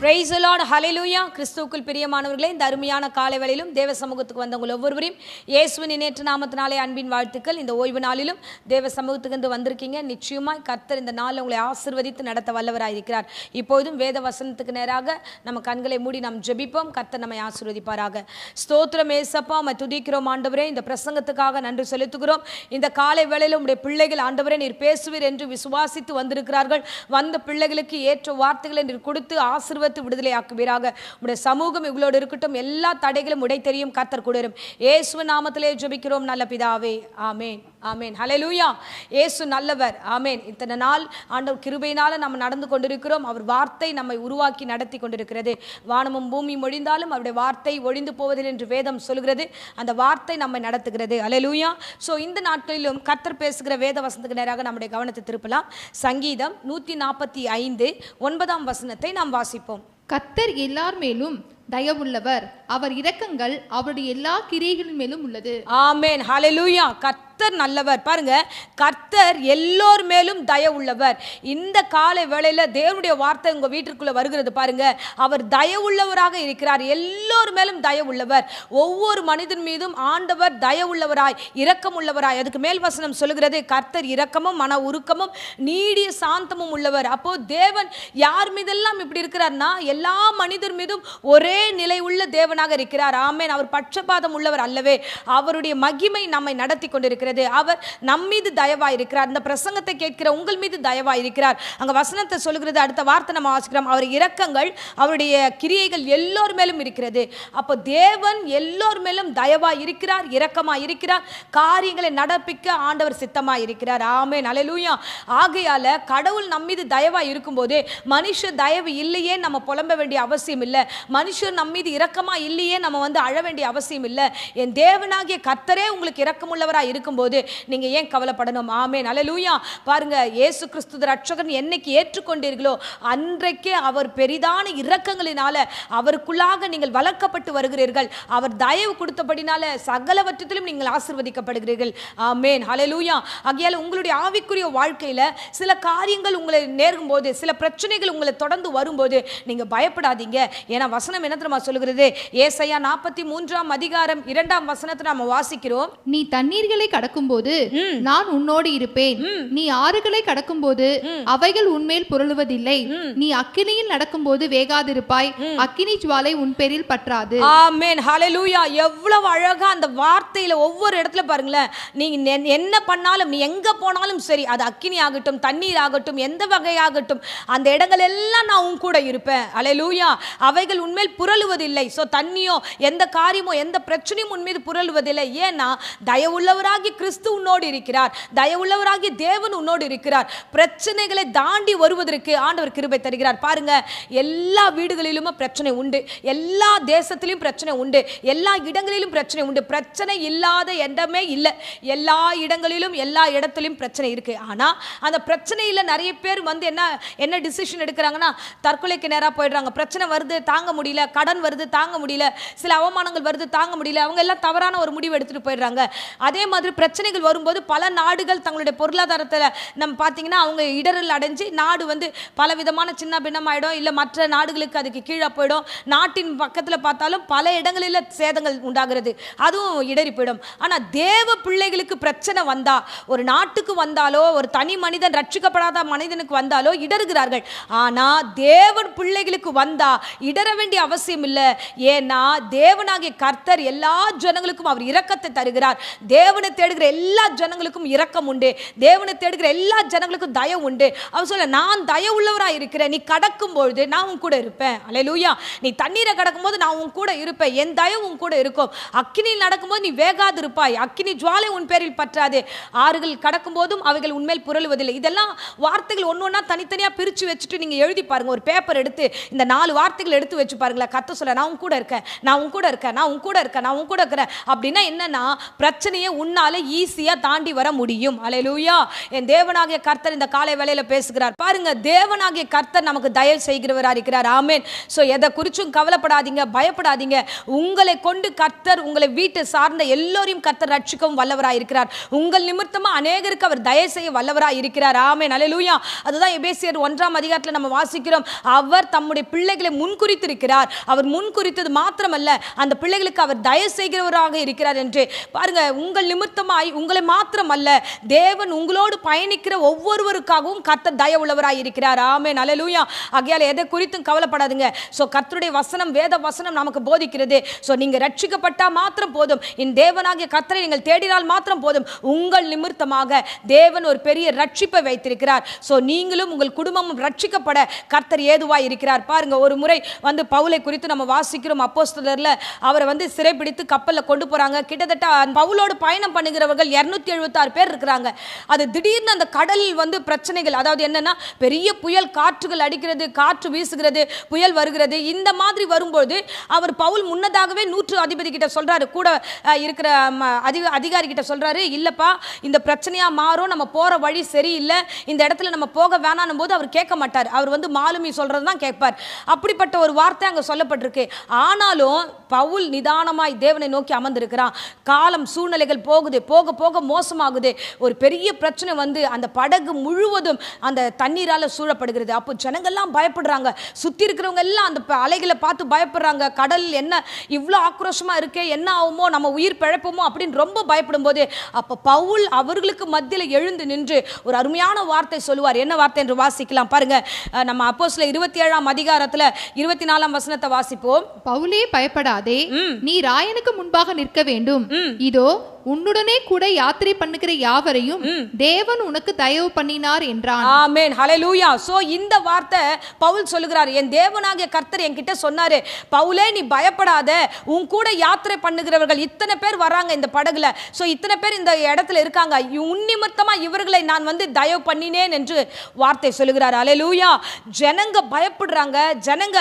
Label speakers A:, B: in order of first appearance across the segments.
A: Praise the Lord, ஹல்லேலூயா. கிறிஸ்துவுக்குள் பிரியமானவர்களே, இந்த அருமையான காலை வேளையிலும் தேவ சமூகத்துக்கு வந்தவங்க ஒவ்வொருவரையும் இயேசுவின் இணையற்ற நாமத்தினாலே அன்பின் வாழ்த்துக்கள். இந்த ஓய்வு நாளிலும் தேவ சமூகத்துக்கு வந்திருக்கீங்க. நிச்சயமாய் கர்த்தர் இந்த நாளில் உங்களை ஆசீர்வதித்து நடத்த வல்லவராயிருக்கிறார். இப்போதும் வேத வசனத்துக்கு நேராக நம்ம கண்களை மூடி நாம் ஜெபிப்போம். கர்த்தர் நம்மை ஆசீர்வதிப்பாராக. ஸ்தோத்திரம் ஏசப்பா, உம்மை துதிக்கிறோம் ஆண்டவரே. இந்த பிரசங்கத்துக்காக நன்றி செலுத்துகிறோம். இந்த காலை வேளையில் உம்முடைய பிள்ளைகள் ஆண்டவரே நீர் பேசுவீர் என்று விசுவாசித்து வந்திருக்கிறார்கள். வந்த பிள்ளைகளுக்கு ஏற்ற வார்த்தைகளை நீர் கொடுத்து ஆசீர்வதித்து விடுதலை ஆக்குவீராக. உம்முடைய சமூகம் இவங்களோடு இருக்கட்டும். எல்லா தடைகளும் உடை தெரியும். கர்த்தர் கூட இரும். இயேசுவின் நாமத்திலே ஜெபிக்கிறோம் நல்ல பிதாவே, ஆமென், ஆமென், ஹல்லேலூயா. இயேசு நல்லவர், ஆமென். இத்தனை நாள் ஆண்டவர் கிருபையினால நம்ம நடந்து கொண்டிருக்கிறோம். அவர் வார்த்தை நம்மை உருவாக்கி நடத்தி கொண்டிருக்கிறது. வானமும் பூமியும் ஒழிந்தாலும் அவருடைய வார்த்தை ஒழிந்து போவதில்லை என்று வேதம் சொல்கிறது. அந்த வார்த்தை நம்மை நடத்துகிறது. ஹல்லேலூயா. ஸோ இந்த நாட்களிலும் கர்த்தர் பேசுகிற வேத வசனத்துக்கு நேராக நம்முடைய கவனத்தை திருப்பலாம். சங்கீதம் 145 9ஆம் வசனத்தை நாம் வாசிப்போம்.
B: கர்த்தர் எல்லார் மேலும் தயவுள்ளவர், அவர் இரக்கங்கள் அவருடைய எல்லா கிரியைகளின் மேலும் உள்ளது.
A: ஆமென், ஹல்லேலூயா. கர்த்தர் நல்லவர். பாருங்க, கர்த்தர் எல்லோர் மேலும் தயவுள்ளவர். இந்த காலை வேளையில தேவனுடைய வார்த்தை உங்க வீட்டிற்குள்ள வருகிறது. பாருங்க, அவர் தயவுள்ளவராக இருக்கிறார். எல்லோர் மேலும் தயவுள்ளவர். ஒவ்வொரு மனிதன் மீதும் ஆண்டவர் தயவுள்ளவராய் இரக்கம் உள்ளவராய். அதுக்கு மேல் வசனம் சொல்லுகிறது, கர்த்தர் இரக்கமும் மன உருக்கமும் நீடிய சாந்தமும் உள்ளவர். அப்போ தேவன் யார் மீதெல்லாம் இப்படி இருக்கிறார்னா எல்லா மனிதர் மீதும் ஒரே நிலை உள்ள தேவனாக இருக்கிறார். ஆமென். அவர் பட்சபாதம் உள்ளவர் அல்லவே. அவருடைய மகிமை நம்மை நடத்தி கொண்டிருக்கிறது. அவர் நம் மீது தயவாய் இருக்கிறார். இந்த பிரசங்கத்தை கேட்கிற உங்கள் மீது தயவாய் இருக்கிறார். அங்க வசனத்தை சொல்லுகிறது. அடுத்த வார்த்தை நம்ம வாசிக்கிறோம், அவர் இரக்கங்கள் அவருடைய கிரியைகள் எல்லோர் மேலும் இருக்கிறது. அப்போ தேவன் எல்லோர் மேலும் தயவாய் இருக்கிறார், இரக்கமாய் இருக்கிறார். காரியங்களை நடப்பிக்க ஆண்டவர் சித்தமாய் இருக்கிறார். ஆமென், ஹல்லேலூயா. ஆகையால கடவுள் நம் மீது தயவாய் இருக்கும்போது மனுஷ தயவு இல்லையே நம்ம புலம்ப வேண்டிய அவசியம் இல்லை. மனுஷர் நம்ம மீது இரக்கமா இல்லையே நம்ம அழ வேண்டிய அவசியம் இல்லை. என் தேவனாகிய கர்த்தரே உங்களுக்கு இரக்கமுள்ளவராய் இருக்கும்போது நீங்க ஏன் கவலைப்படணும்? ஆமென், ஹல்லேலூயா. பாருங்க, இயேசு கிறிஸ்து ரட்சகன் என்னைக்கு ஏற்றுக்கொண்டீர்களோ அன்றைக்கே அவர் பெரிதான இரக்கங்களினால அவருக்குள்ளாக நீங்கள் வளர்க்கப்பட்டு வருகிறீர்கள். அவர் தயவு கொடுத்தபடினால சகலவற்றிலும் நீங்கள் ஆசீர்வதிக்கப்படுகிறீர்கள். ஆமென், ஹல்லேலூயா. ஆகையால உங்களுடைய ஆவிக்குரிய வாழ்க்கையில சில காரியங்கள் உங்களை நேரும் போது, சில பிரச்சனைகள் உங்களை தொடர்ந்து வரும்போது நீங்க பயப்படாதீங்க. ஏன்னா வசனம் என்ன தெரியுமா சொல்லுகிறது? ஏசாயா 43ஆம் அதிகாரம் 2ஆம் வசனத்தை நாம வாசிக்கிறோம்.
B: நீ தண்ணீர்களை கடக்கும்போது நான் உன்னோடு இருப்பேன், நீ ஆறுகளை கடக்கும்போது அவைகள் உன்மேல் புரளுவதில்லை, நீ அக்கினியில் நடக்கும்போது வேகாதிருப்பாய், அக்கினி ஜுவாலை உன் பேரில் பற்றாது.
A: ஆமென், ஹல்லேலூயா. எவ்வளவு அழகா அந்த வார்த்தையில ஒவ்வொரு இடத்துல பாருங்களேன். நீங்க என்ன பண்ணாலும், நீ எங்க போனாலும் சரி, அது அக்கினி ஆகட்டும், தண்ணீர் ஆகட்டும், எந்த வகையாகட்டும், அந்த இடங்கள் எல்லாம் நான் உன் கூட இருப்பேன். ஹல்லேலூயா. அவைகள் உன்மேல் புரளுவதில்லை. சோ தண்ணியோ எந்த காரியமோ எந்த பிரச்சனையும் உன் மீது புரளுவதில்லை. ஏன்னா தயவுள்ளவராகி கிறிஸ்து உன்னோடு இருக்கிறார். தயவுள்ளவராகி தேவன் உன்னோடு இருக்கிறார். பிரச்சனைகளை தாண்டி வருவதற்கு ஆண்டவர் கிருபை தருகிறார். பாருங்க, எல்லா வீடுகளிலும் பிரச்சனை உண்டு, எல்லா தேசத்திலும் பிரச்சனை உண்டு, எல்லா இடங்களிலும் பிரச்சனை உண்டு. பிரச்சனை இல்லாத இடமே இல்லை. எல்லா இடங்களிலும் எல்லா இடத்திலும் பிரச்சனை இருக்கு. ஆனா அந்த பிரச்சனையில நிறைய பேர் என்ன டிசிஷன் எடுக்கிறாங்கன்னா தற்கொலைக்கு நேரா போயிடுறாங்க. பிரச்சனை வருது தாங்க முடியல, கடன் வருது தாங்க முடியல, சில அவமானங்கள் வருது தாங்க முடியல, அவங்க எல்லாம் தவறான ஒரு முடிவு எடுத்துட்டு போயிடுறாங்க. அதே மாதிரி பிரச்சனைகள் வரும்போது பல நாடுகள் தங்களுடைய பொருளாதாரத்தில் நம்ம பார்த்தீங்கன்னா அவங்க இடரில் அடைஞ்சு நாடு பல விதமான சின்ன பின்னமாயிடும், இல்லை மற்ற நாடுகளுக்கு அதுக்கு கீழே போயிடும். நாட்டின் பக்கத்தில் பார்த்தாலும் பல இடங்களில் சேதங்கள் உண்டாகிறது, அதுவும் இடறி போயிடும். ஆனால் தேவ பிள்ளைகளுக்கு பிரச்சனை வந்தா, ஒரு நாட்டுக்கு வந்தாலோ ஒரு தனி மனிதன் ரட்சிக்கப்படாத மனிதனுக்கு வந்தாலோ இடறுகிறார்கள். ஆனால் தேவன் பிள்ளைகளுக்கு வந்தா இடர வேண்டிய அவசியம் இல்லை. ஏன்னா தேவனாகிய கர்த்தர் எல்லா ஜனங்களுக்கும் அவர் இரக்கத்தை தருகிறார். தேவனை தேடுகிற எல்லா ஜனங்களுக்கும் இரக்கம் உண்டு. தேவனை தேடுகிற எல்லா ஜனங்களுக்கும் தயவு உண்டு. அவர் சொல்ல, நான் தயவு உள்ளவராக இருக்கிறேன். நீ கடக்கும் பொழுது நான் உன் கூட இருப்பேன். ஹல்லேலூயா. நீ தண்ணீரை கடக்கும் போது நான் உன் கூட இருப்பேன். என் தயவு உன் கூட இருக்கும். அக்கினியில் நடக்கும்போது நீ வேகாது இருப்பாய், அக்கினி ஜுவாலை உன் பேரில் பற்றாது. ஆறுகள் கடக்கும் போதும் அவைகள் உண்மையில் புரளுவதில்லை. இதெல்லாம் வார்த்தைகள் ஒன்னொன்னா தனித்தனியா பிரிச்சு வச்சுட்டு நீங்க எழுதி பாருங்க. ஒரு பேப்பர் எடுத்து இந்த 4 வார்த்தைகள் எடுத்து வச்சு பாருங்களேன். கர்த்தர் சொல்ல, நான் உன் கூட இருக்கேன், நான் உன் கூட இருக்கேன், நான் உன் கூட இருக்கேன், நான் உன் கூட இருக்கிறேன். அப்படின்னா என்னன்னா, பிரச்சனையை உன்னால ஈஸியா தாண்டி வர முடியும். அல்லேலூயா. என் தேவனாகிய கர்த்தர் இந்த காலை வேளையில பேசுகிறார். பாருங்க, தேவனாகிய கர்த்தர் நமக்கு தயவு செய்கிறவரா இருக்கிறார். ஆமென். சோ எதை குறிச்சும் கவலைப்படாதீங்க, பயப்படாதீங்க. உங்களை கொண்டு கர்த்தர் உங்களை வீட்டை சார்ந்த எல்லோரையும் கர்த்தர் ரட்சிக்கவும் வல்லவராய் இருக்கிறார். உங்கள் நிமித்தமா அநேகருக்கு அவர் தயவு செய்ய வல்லவராய் இருக்கிறார். ஆமென். அல்லேலூயா. அதுதான் எபேசியர் 1ஆம் அதிகாரத்தில் நம்ம வாசிக்கிறோம். அவர் தம்முடைய பிள்ளைகளை முன்குறித்திருக்கிறார். அவர் முன்குறித்தது மாத்திரமல்ல, அந்த பிள்ளைகளுக்கு அவர் தயவு செய்கிறவராக இருக்கிறார் என்று. பாருங்க, உங்கள் நிமித்தமாய் உங்களை மாத்திரமல்ல, தேவன் உங்களோடு பயணிக்கிற ஒவ்வொருவருக்காகவும் கர்த்தர் தயவு உள்ளவராய் இருக்கிறார். ஆமென். அல்லேலூயா. ஆகையால் எதை குறித்தும் கவலைப்படாதுங்க. சோ கர்த்தருடைய வசனம், வேத வசனம் நமக்கு போதிக்கிறது. சோ நீங்க ரட்சிக்கப்பட்டா மாத்திரம் போதும், இந்த தேவனாகிய கர்த்தரை நீங்கள் தேடினால் மாத்திரம் போதும். உங்கள் நிமித்தமாக தேவன் ஒரு பெரிய ரட்சிப்பை வைத்திருக்கிறார். சோ நீங்களும் உங்கள் குடும்பமும் ரட்சிக்கப்பட கர்த்தர் ஏதுவாய் இருக்கிறார். பாருங்க, ஒரு முறை பவுலை குறித்து நம்ம வாசிக்கிறோம். அப்போஸ்தலர்ல அவரை சிறைப்பிடித்து கப்பல்ல கொண்டு போறாங்க. கிட்டத்தட்ட பவுலோடு பயணம் பண்ணுகிறவர்கள் 276 பேர் இருக்கிறாங்க. அது திடீர்னு அந்த கடலில் பிரச்சனைகள், அதாவது என்னன்னா, பெரிய புயல், காற்றுகள் அடிக்கிறது, காற்று வீசுகிறது, புயல் வருகிறது. இந்த மாதிரி வரும்போது அவர் பவுல் முன்னதாகவே 100 அதிபதி கிட்ட சொல்றாரு, கூட இருக்கிற அதிகாரி கிட்ட சொல்றாரு, இல்லப்பா இந்த பிரச்சனையா மாறும், நம்ம போற வழி சரியில்லை, இந்த இடத்துல நம்ம போக வேணாம் போது அவர் கேட்க மாட்டார். அவர் மாலுமி சொல்றதுதான் கேட்பார். அப்படிப்பட்ட ஒரு வார்த்தை அங்க சொல்லப்பட்டிருக்கு. ஆனாலும் பவுல் நிதானமாய் தேவனை நோக்கி அமர்ந்திருக்கிறான். காலம், சூழ்நிலைகள் போகுது, போக போக மோசமாகுது. ஒரு பெரிய பிரச்சனை அந்த படகு முழுவதும் அந்த தண்ணீரால சூழப்படுகிறது. அப்போ ஜனங்கள்லாம் பயப்படுறாங்க. சுத்தி இருக்கிறவங்க எல்லாம் அந்த அலைகளை பார்த்து பயப்படுறாங்க. கடல் என்ன இவ்வளோ ஆக்ரோஷமா இருக்கே, என்ன ஆகுமோ, நம்ம உயிர் பிழைப்போமோ அப்படின்னு ரொம்ப பயப்படும் போது, அப்ப பவுல் அவர்களுக்கு மத்தியில் எழுந்து நின்று ஒரு அருமையான வார்த்தை சொல்லுவார். என்ன வார்த்தை என்று வாசிக்கலாம். பாருங்க, நம்ம அப்போஸ்தலர் 27ஆம் அதிகாரத்துல 24ஆம் வசனத்தை வாசிப்போம்.
B: பவுலே, பயப்படாதே, நீ ராயனுக்கு முன்பாக நிற்க வேண்டும். இதோ உன்னுடனே கூட யாத்திரை பண்ணுகிற யாவரையும் தேவன் உனக்கு தயவு பண்ணினார் என்றான்.
A: ஆமென். ஹல்லேலூயா. சோ இந்த வார்த்தை பவுல் சொல்லுகிறார். என் தேவனாகிய கர்த்தர் என்கிட்ட சொன்னாரு, பவுலே நீ பயப்படாத, உன் கூட யாத்திரை பண்ணுகிறவர்கள் இத்தனை பேர் வராங்க இந்த படகுல. சோ இத்தனை பேர் இந்த இடத்துல இருக்காங்க, உன் நிமித்தமா இவர்களை நான் தயவு பண்ணினேன் என்று வார்த்தை சொல்லுகிறார். ஹல்லேலூயா. ஜனங்க பயப்படுறாங்க. ஜனங்க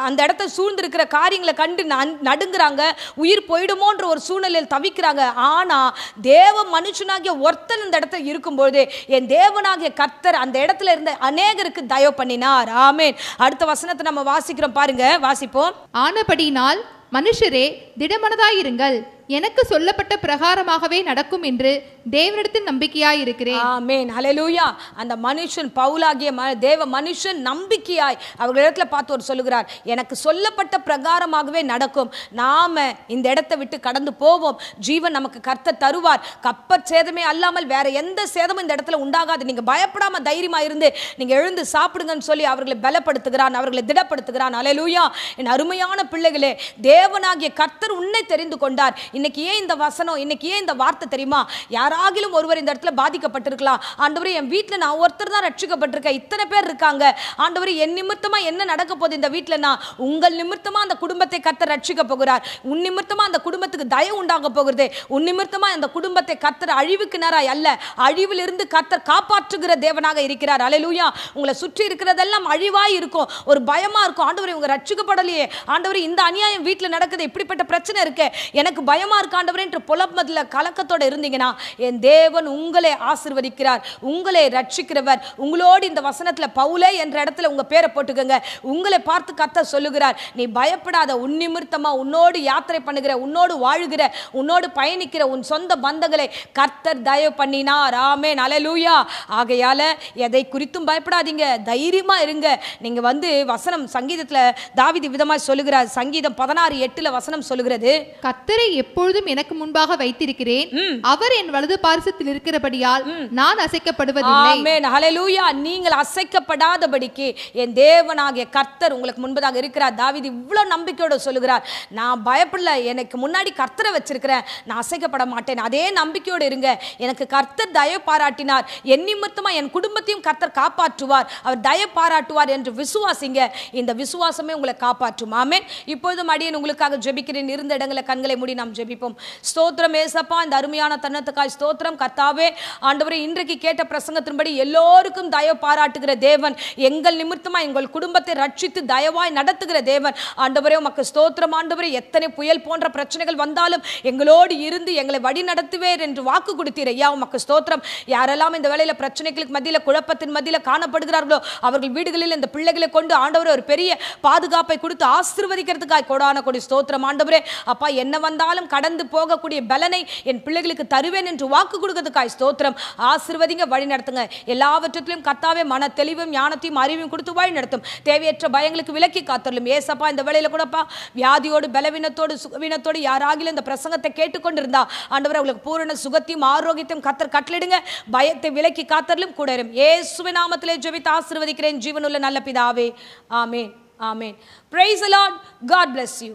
A: அந்த இடத்தை சூழ்ந்திருக்கிற காரியங்களை கண்டு நடுங்குறாங்க. உயிர் போயிடுமோன்ற ஒரு சூழ்நிலையில் தவிக்கிறாங்க. ஆனா தேவ மனுஷனாகிய ஒருத்தன் இந்த இடத்துல இருக்கும்போது என் தேவனாகிய கர்த்தர் அந்த இடத்துல இருந்த அநேகருக்கு தயவு பண்ணினார். ஆமென். அடுத்த வசனத்தை நம்ம வாசிக்கிறோம். பாருங்க, வாசிப்போம்.
B: ஆனபடியினால் மனுஷரே திடமனதாயிருங்கள், எனக்கு சொல்லப்பட்ட பிரகாரமாகவே நடக்கும் என்று தேவனிடத்தில் நம்பிக்கையாய் இருக்கிறேன்.
A: ஆமென். ஹல்லேலூயா. அந்த மனுஷன், பவுலாகிய தேவ மனுஷன் நம்பிக்கையாய் அவர்களிடத்துல பார்த்து ஒரு சொல்லுகிறார், எனக்கு சொல்லப்பட்ட பிரகாரமாகவே நடக்கும், நாம இந்த இடத்தை விட்டு கடந்து போவோம், ஜீவன் நமக்கு கர்த்தர் தருவார், கப்பற் சேதமே அல்லாமல் வேற எந்த சேதமும் இந்த இடத்துல உண்டாகாது, நீங்க பயப்படாம தைரியமா இருந்து நீங்க எழுந்து சாப்பிடுங்கன்னு சொல்லி அவர்களை பலப்படுத்துகிறான், அவர்களை திடப்படுத்துகிறான். ஹல்லேலூயா. என் அருமையான பிள்ளைகளே, தேவனாகிய கர்த்தர் உன்னை தெரிந்து கொண்டார். இன்னைக்கு ஏன் இந்த வசனம், இன்னைக்கு ஏன் இந்த வார்த்தை தெரியுமா? யாராகிலும் ஒருவர் இந்த இடத்துல பாதிக்கப்பட்டிருக்கலாம். ஆண்டவரே, என் வீட்டில் நான் ஒருத்தர் தான் ரட்சிக்கப்பட்டிருக்கேன், இத்தனை பேர் இருக்காங்க, ஆண்டவரே என் நிமித்தமா என்ன நடக்க போகுது இந்த வீட்டில்? நான் உங்கள் நிமித்தமா அந்த குடும்பத்தை கர்த்தர் ரட்சிக்க போகிறார். உன் நிமித்தமா அந்த குடும்பத்துக்கு தயவு உண்டாக போகிறது. உன் நிமித்தமா அந்த குடும்பத்தை கர்த்தர் அழிவுக்கு நேராய் அல்ல, அழிவிலிருந்து கர்த்தர் காப்பாற்றுகிற தேவனாக இருக்கிறார். ஹல்லேலூயா. உங்களை சுற்றி இருக்கிறதெல்லாம் அழிவாய் இருக்கும், ஒரு பயமா இருக்கும். ஆண்டவரே, இவங்க ரட்சிக்கப்படலையே, ஆண்டவரே இந்த அநியாயம் வீட்டில் நடக்குது, இப்படிப்பட்ட பிரச்சனை இருக்கு, எனக்கு பயமா இருக்காண்டவரே என்று புலம்பதுல கலக்கத்தோட இருந்தீங்கன்னா என் தேவன் உங்களை ஆசீர்வதிக்கிறார், உங்களை ரட்சிக்கிறவர். உங்களோடு இந்த வசனத்துல பவுலே என்ற இடத்துல உங்க பேரை போட்டுக்கங்க. உங்களை பார்த்து கர்த்தர் சொல்லுகிறார், நீ பயப்படாத, உன் நிமித்தமா உன்னோடு யாத்திரை பண்ணுகிற, உன்னோடு வாழுகிற, உன்னோடு பயணிக்கிற உன் சொந்த பந்தங்களை கர்த்தர் தயவு பண்ணினார். ஆமென். ஹல்லேலூயா. ஆகையால எதை குறித்தும் பயப்படாதீங்க, தைரியமா இருங்க. நீங்க வசனம் சங்கீதத்துல தாவீது விதமாய் சொல்லுகிறார். சங்கீதம் 16:8 வசனம் சொல்லுகிறது,
B: கர்த்தரை எப்பொழுதும் எனக்கு முன்பாக வைத்திருக்கிறேன், அவர் என் வலது பார்சத்தில் இருக்கிறபடியால் நான் அசைக்கப்படுவதில்லை.
A: ஆமென். ஹல்லேலூயா. நீங்கள் அசைக்கப்படாதபடிக்கு என் தேவனாகிய கர்த்தர் உங்களுக்கு முன்பதாக இருக்கிறார். தாவீது இவ்வளவு நம்பிக்கையோடு சொல்லுகிறார், நான் பயப்படல, எனக்கு முன்னாடி கர்த்தரை வச்சிருக்கிறேன், நான் அசைக்கப்பட மாட்டேன். அதே நம்பிக்கையோடு இருங்க. எனக்கு கர்த்தர் தயவு பாராட்டினார், என் நிமித்தமா என் குடும்பத்தையும் கர்த்தர் காப்பாற்றுவார், அவர் தயவு பாராட்டுவார் என்று விசுவாசிங்க. இந்த விசுவாசமே உங்களை காப்பாற்றும். ஆமென். இப்பொழுதும் அடியேன் உங்களுக்காக ஜெபிக்கிறேன். இருந்த இடங்களை கண்களை மூடி நாம் ஜெபிப்போம். ஜெபிப்போம். ஸ்தோத்திரம் ஏசப்பா, இந்த அருமையான தருணத்துக்காய் ஸ்தோத்திரம் கர்த்தாவே. ஆண்டவரே, இன்றைக்கு கேட்ட பிரசங்கத்தின்படி எல்லோருக்கும் தயவு பாராட்டுகிற தேவன், எங்கள் நிமித்தமா எங்கள் குடும்பத்தை ரட்சித்து தயவாய் நடத்துகிற தேவன். ஆண்டவரே உமக்கு ஸ்தோத்திரம். ஆண்டவரே, எத்தனை புயல் போன்ற பிரச்சனைகள் வந்தாலும் எங்களோடு இருந்து எங்களை வழி நடத்துவேர் என்று வாக்கு கொடுத்தீர் ஐயா, உமக்கு ஸ்தோத்திரம். யாரெல்லாம் இந்த வேளையில பிரச்சனைகளுக்கு மத்தியில, குழப்பத்தின் மத்தியில காணப்படுகிறார்களோ அவர்கள் வீடுகளில் இந்த பிள்ளைகளை கொண்டு ஆண்டவரே ஒரு பெரிய பாதுகாப்பை கொடுத்து ஆசீர்வதிக்கிறதுக்காய் கோடான கோடி ஸ்தோத்திரம். ஆண்டவரே அப்பா, என்ன வந்தாலும் கடந்து போகக்கூடிய பலனை என் பிள்ளைகளுக்கு தருவேன் என்று வாக்கு கொடுக்கிறதுக்காய் ஸ்தோத்திரம். ஆசீர்வதிங்க, வழி நடத்துங்க. எல்லாவற்றிலும் கர்த்தாவே மன தெளிவும் ஞானத்தையும் அறிவையும் கொடுத்து வழி நடத்தும். தேவையற்ற பயங்களுக்கு விலக்கி காத்தரலும் ஏசப்பா. இந்த வேளையில கூடப்பா வியாதியோடு பலவீனத்தோடு சுகவீனத்தோடு யாராகிலும் இந்த பிரசங்கத்தை கேட்டுக்கொண்டிருந்தா ஆண்டவரே உங்களுக்கு பூரண சுகத்தையும் ஆரோக்கியத்தையும் கர்த்தர் கட்டளிடுங்க. பயத்தை விலக்கி காத்தரலும் கூட இரும். இயேசுவின் நாமத்திலே ஜெபித்து ஆசீர்வதிக்கிறேன் ஜீவனுள்ள நல்ல பிதாவே. ஆமென், ஆமென். Praise the Lord. God bless you.